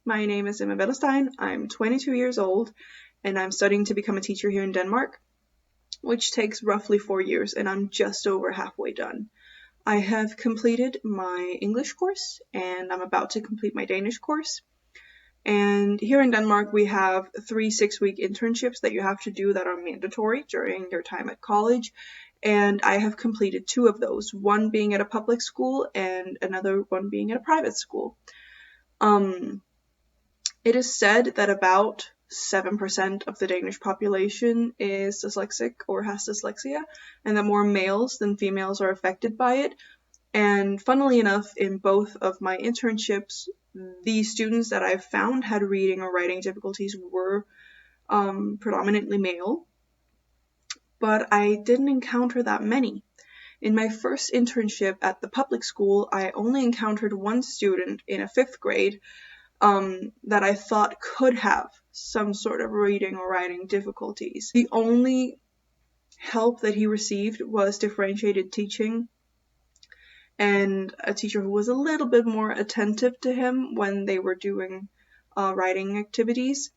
My name is Emma Bedelstein. I'm 22 years old, and I'm studying to become a teacher here in Denmark, which takes roughly 4 years, and I'm just over halfway done. I have completed my English course, and I'm about to complete my Danish course. And here in Denmark, we have 3 6-week internships that you have to do that are mandatory during your time at college. And I have completed 2 of those, one being at a public school and another one being at a private school. It is said that about 7% of the Danish population is dyslexic or has dyslexia, and that more males than females are affected by it. And funnily enough, in both of my internships, the students that I've found had reading or writing difficulties were predominantly male, but I didn't encounter that many. In my first internship at the public school, I only encountered one student in a 5th grade that I thought could have some sort of reading or writing difficulties. The only help that he received was differentiated teaching and a teacher who was a little bit more attentive to him when they were doing writing activities.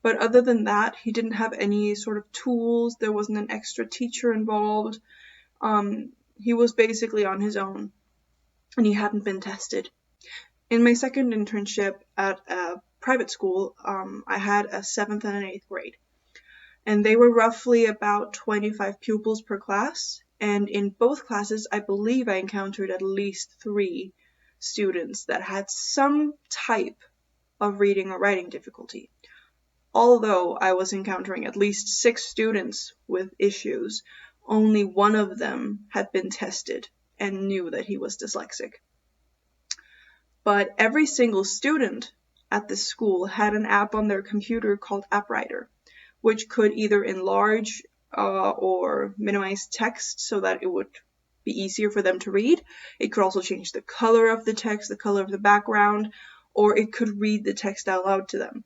But other than that, he didn't have any sort of tools. There wasn't an extra teacher involved. He was basically on his own, and he hadn't been tested. In my second internship at a private school, I had a 7th and an 8th grade. And they were roughly about 25 pupils per class. And in both classes, I believe I encountered at least 3 students that had some type of reading or writing difficulty. Although I was encountering at least 6 students with issues, only one of them had been tested and knew that he was dyslexic. But every single student at this school had an app on their computer called App Writer, which could either enlarge or minimize text so that it would be easier for them to read. It could also change the color of the text, the color of the background, or it could read the text out loud to them.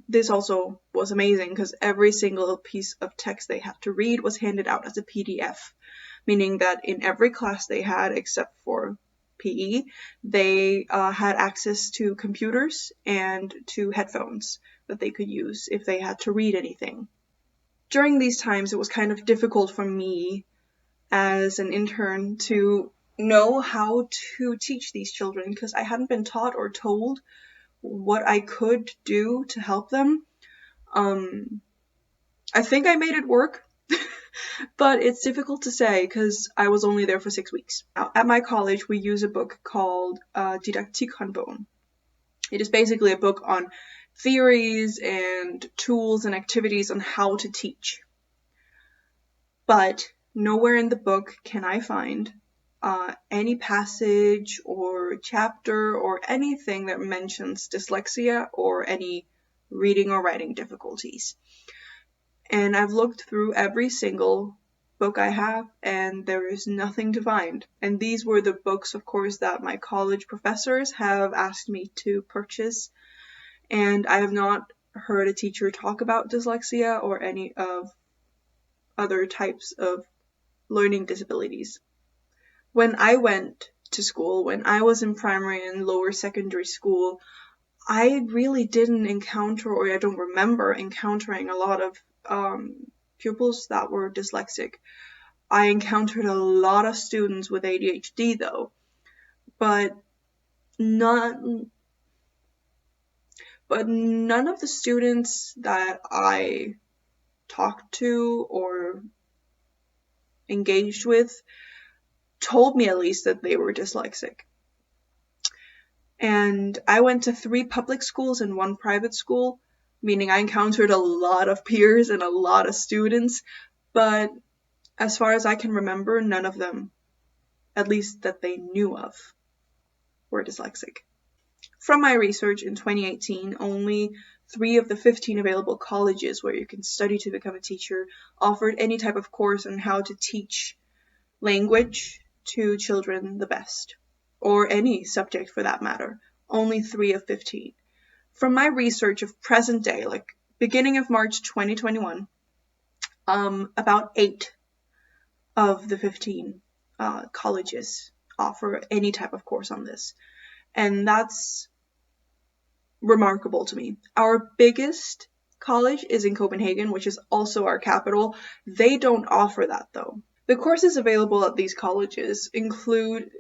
This also was amazing because every single piece of text they had to read was handed out as a PDF, meaning that in every class they had, except for PE, they had access to computers and to headphones that they could use if they had to read anything. During these times, it was kind of difficult for me as an intern to know how to teach these children because I hadn't been taught or told what I could do to help them. I think I made it work. But it's difficult to say because I was only there for 6 weeks. Now, at my college, we use a book called Didaktikhåndbogen. It is basically a book on theories and tools and activities on how to teach. But nowhere in the book can I find any passage or chapter or anything that mentions dyslexia or any reading or writing difficulties. And I've looked through every single book I have, and there is nothing to find. And these were the books, of course, that my college professors have asked me to purchase. And I have not heard a teacher talk about dyslexia or any of other types of learning disabilities. When I went to school, when I was in primary and lower secondary school, I really didn't encounter, or I don't remember encountering a lot of pupils that were dyslexic. I encountered a lot of students with ADHD though, but none of the students that I talked to or engaged with told me at least that they were dyslexic. And I went to 3 public schools and 1 private school, meaning I encountered a lot of peers and a lot of students, but as far as I can remember, none of them, at least that they knew of, were dyslexic. From my research in 2018, only 3 of the 15 available colleges where you can study to become a teacher offered any type of course on how to teach language to children the best, or any subject for that matter. Only 3 of 15. From my research of present day, like beginning of March 2021, about 8 of the 15 colleges offer any type of course on this. And that's remarkable to me. Our biggest college is in Copenhagen, which is also our capital. They don't offer that though. The courses available at these colleges include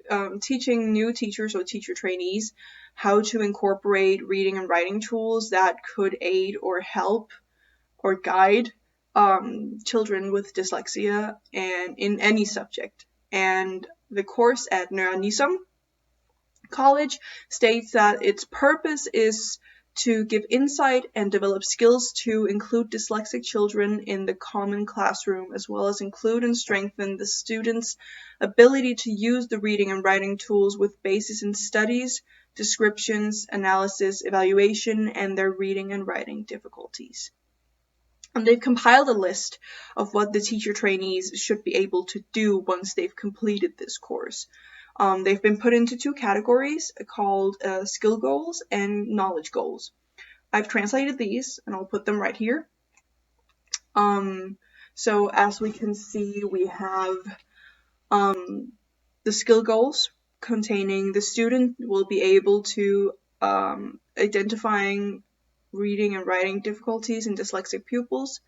teaching new teachers or teacher trainees how to incorporate reading and writing tools that could aid or help or guide children with dyslexia and in any subject. And the course at Nørre College states that its purpose is to give insight and develop skills to include dyslexic children in the common classroom, as well as include and strengthen the students' ability to use the reading and writing tools with basis in studies, descriptions, analysis, evaluation, and their reading and writing difficulties. And they've compiled a list of what the teacher trainees should be able to do once they've completed this course. They've been put into two categories called skill goals and knowledge goals. I've translated these and I'll put them right here. So as we can see, we have the skill goals containing the student will be able to identifying reading and writing difficulties in dyslexic pupils,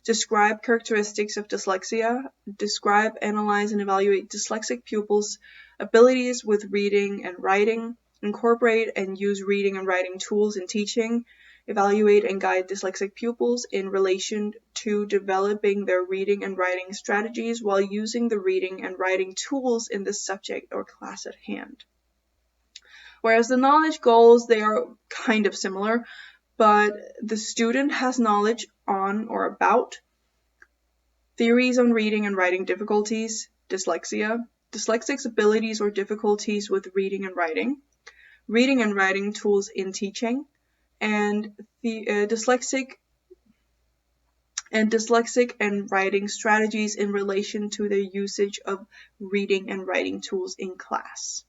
describe characteristics of dyslexia, describe, analyze, and evaluate dyslexic pupils' abilities with reading and writing, incorporate and use reading and writing tools in teaching, evaluate and guide dyslexic pupils in relation to developing their reading and writing strategies while using the reading and writing tools in the subject or class at hand. Whereas the knowledge goals, they are kind of similar, but the student has knowledge on or about theories on reading and writing difficulties, dyslexia, dyslexics' abilities or difficulties with reading and writing tools in teaching, and the dyslexic and writing strategies in relation to the usage of reading and writing tools in class.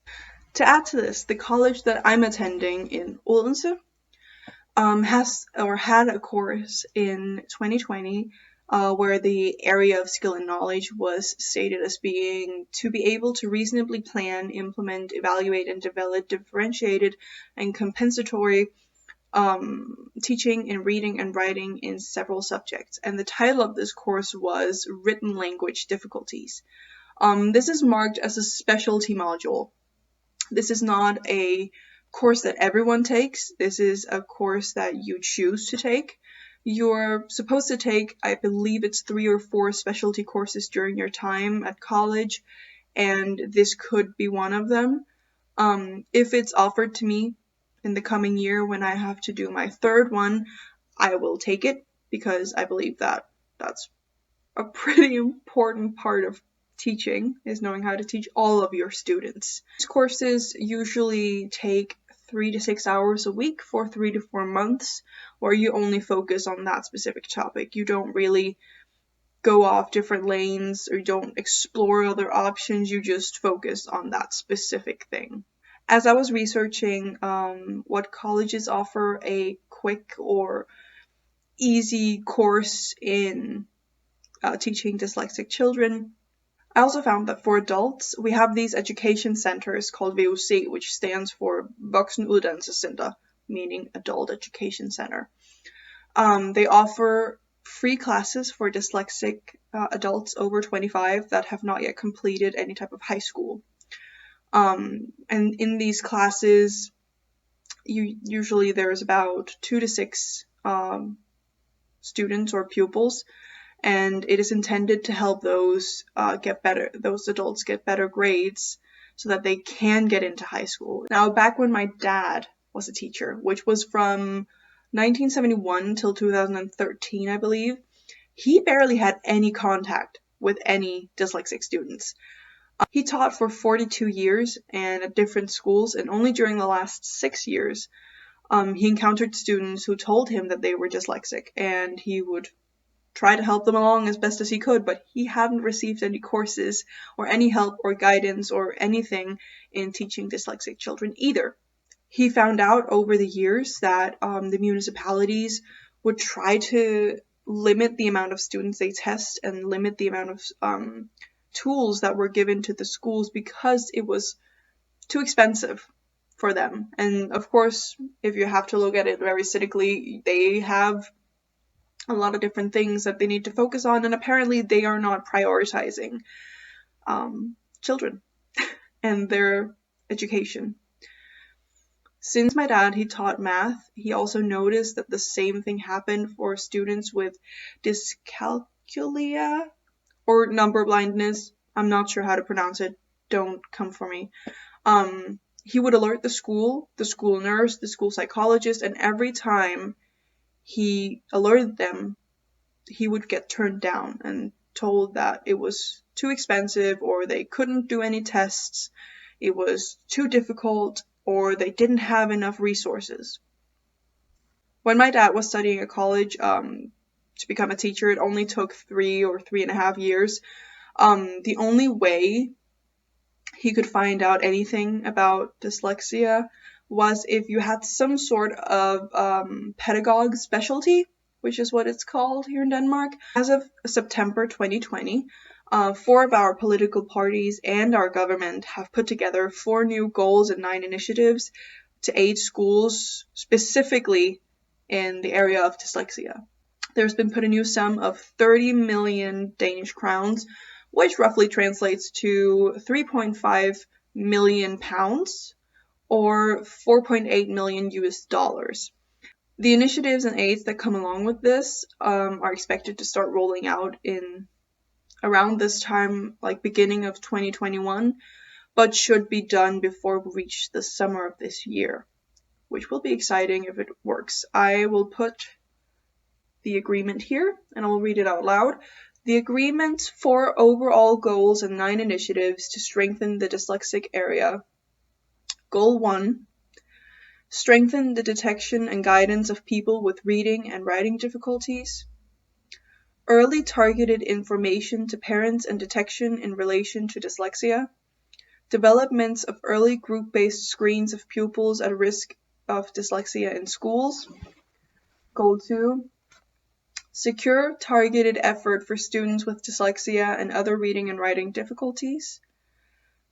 To add to this, the college that I'm attending in Odense had a course in 2020 where the area of skill and knowledge was stated as being to be able to reasonably plan, implement, evaluate, and develop differentiated and compensatory teaching in reading and writing in several subjects. And the title of this course was Written Language Difficulties. This is marked as a specialty module. This is not a course that everyone takes. This is a course that you choose to take. You're supposed to take, I believe it's 3 or 4 specialty courses during your time at college, and this could be one of them. If it's offered to me in the coming year when I have to do my 3rd one, I will take it because I believe that that's a pretty important part of teaching, is knowing how to teach all of your students. These courses usually take 3 to 6 hours a week for 3 to 4 months, where you only focus on that specific topic. You don't really go off different lanes or you don't explore other options. You just focus on that specific thing. As I was researching what colleges offer a quick or easy course in teaching dyslexic children, I also found that for adults, we have these education centers called VUC, which stands for Voksenuddannelsescenter, meaning Adult Education Center. They offer free classes for dyslexic adults over 25 that have not yet completed any type of high school. And in these classes, usually there's about 2 to 6 students or pupils, and it is intended to help those adults get better grades so that they can get into high school. Now, back when my dad was a teacher, which was from 1971 till 2013, I believe, he barely had any contact with any dyslexic students. He taught for 42 years and at different schools, and only during the last 6 years, he encountered students who told him that they were dyslexic, and he would try to help them along as best as he could, but he hadn't received any courses or any help or guidance or anything in teaching dyslexic children either. He found out over the years that the municipalities would try to limit the amount of students they test and limit the amount of tools that were given to the schools because it was too expensive for them. And of course, if you have to look at it very cynically, they have a lot of different things that they need to focus on, and apparently they are not prioritizing children and their education. Since my dad, he taught math, he also noticed that the same thing happened for students with dyscalculia or number blindness. I'm not sure how to pronounce it. Don't come for me. He would alert the school nurse, the school psychologist, and every time he alerted them, he would get turned down and told that it was too expensive, or they couldn't do any tests, it was too difficult, or they didn't have enough resources. When my dad was studying at college to become a teacher, it only took 3 or 3.5 years. The only way he could find out anything about dyslexia was if you had some sort of pedagogue specialty, which is what it's called here in Denmark. As of September 2020, 4 of our political parties and our government have put together 4 new goals and 9 initiatives to aid schools specifically in the area of dyslexia. There's been put a new sum of 30 million Danish crowns, which roughly translates to 3.5 million pounds or 4.8 million US dollars. The initiatives and aids that come along with this are expected to start rolling out in around this time, like beginning of 2021, but should be done before we reach the summer of this year, which will be exciting if it works. I will put the agreement here and I will read it out loud. The agreement for overall goals and 9 initiatives to strengthen the dyslexic area. Goal 1. Strengthen the detection and guidance of people with reading and writing difficulties. Early targeted information to parents and detection in relation to dyslexia. Developments of early group-based screens of pupils at risk of dyslexia in schools. Goal 2. Secure targeted effort for students with dyslexia and other reading and writing difficulties.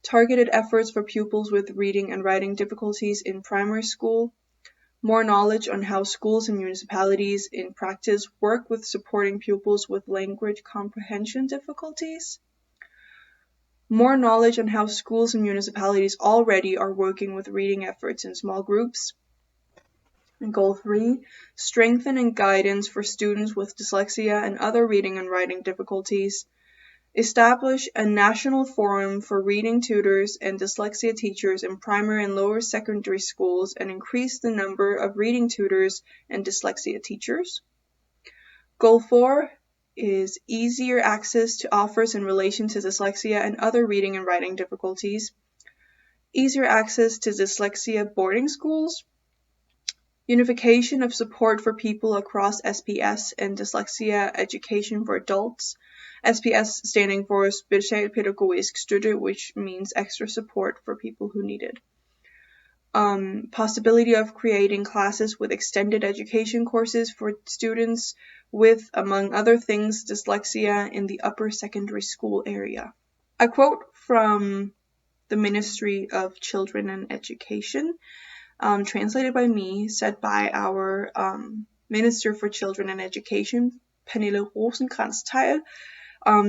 Targeted efforts for pupils with reading and writing difficulties in primary school. More knowledge on how schools and municipalities in practice work with supporting pupils with language comprehension difficulties. More knowledge on how schools and municipalities already are working with reading efforts in small groups. And goal 3, strengthen and guidance for students with dyslexia and other reading and writing difficulties. Establish a national forum for reading tutors and dyslexia teachers in primary and lower secondary schools and increase the number of reading tutors and dyslexia teachers. Goal 4 is easier access to offers in relation to dyslexia and other reading and writing difficulties. Easier access to dyslexia boarding schools. Unification of support for people across SPS and dyslexia education for adults. SPS standing for specialpædagogisk støtte, which means extra support for people who need it. Possibility of creating classes with extended education courses for students with, among other things, dyslexia in the upper secondary school area. A quote from the Ministry of Children and Education, translated by me, said by our Minister for Children and Education, Pernille Rosenkrantz-Theil.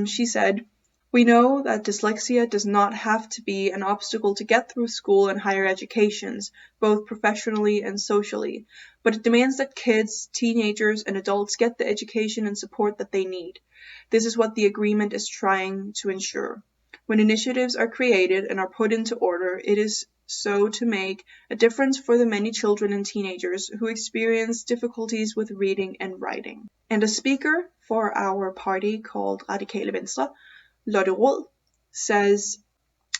She said, "We know that dyslexia does not have to be an obstacle to get through school and higher educations, both professionally and socially, but it demands that kids, teenagers, and adults get the education and support that they need. This is what the agreement is trying to ensure. When initiatives are created and are put into order, it is so to make a difference for the many children and teenagers who experience difficulties with reading and writing." And a speaker for our party called Radikale Venstre, Lotte Rod, says,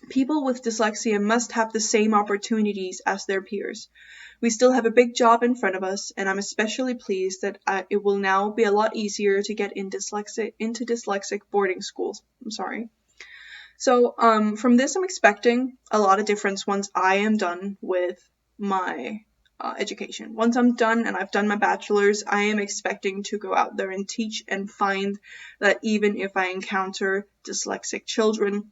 "People with dyslexia must have the same opportunities as their peers. We still have a big job in front of us, and I'm especially pleased that it will now be a lot easier to get into dyslexic boarding schools." So from this, I'm expecting a lot of difference once I am done with my education. Once I'm done and I've done my bachelor's, I am expecting to go out there and teach and find that even if I encounter dyslexic children,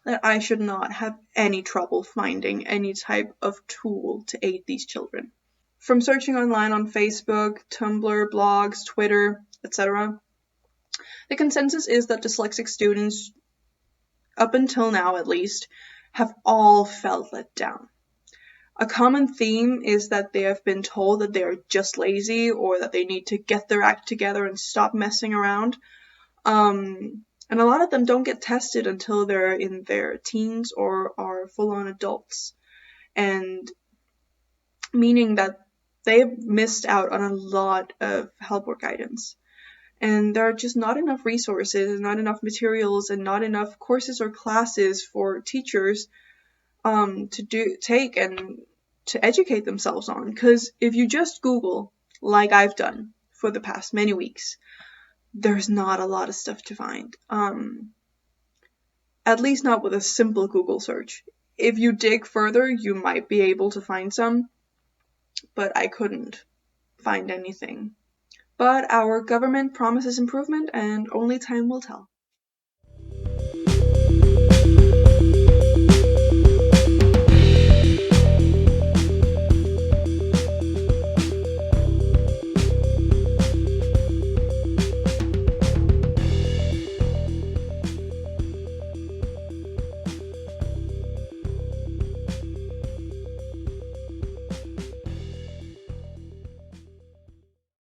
that I should not have any trouble finding any type of tool to aid these children. From searching online on Facebook, Tumblr, blogs, Twitter, etc., the consensus is that dyslexic students, up until now at least, have all felt let down. A common theme is that they have been told that they are just lazy or that they need to get their act together and stop messing around. And a lot of them don't get tested until they're in their teens or are full-on adults. And meaning that they've missed out on a lot of help or guidance. And there are just not enough resources, not enough materials, and not enough courses or classes for teachers to take and to educate themselves on. Because if you just Google, like I've done for the past many weeks, there's not a lot of stuff to find. At least not with a simple Google search. If you dig further, you might be able to find some, but I couldn't find anything. But our government promises improvement, and only time will tell.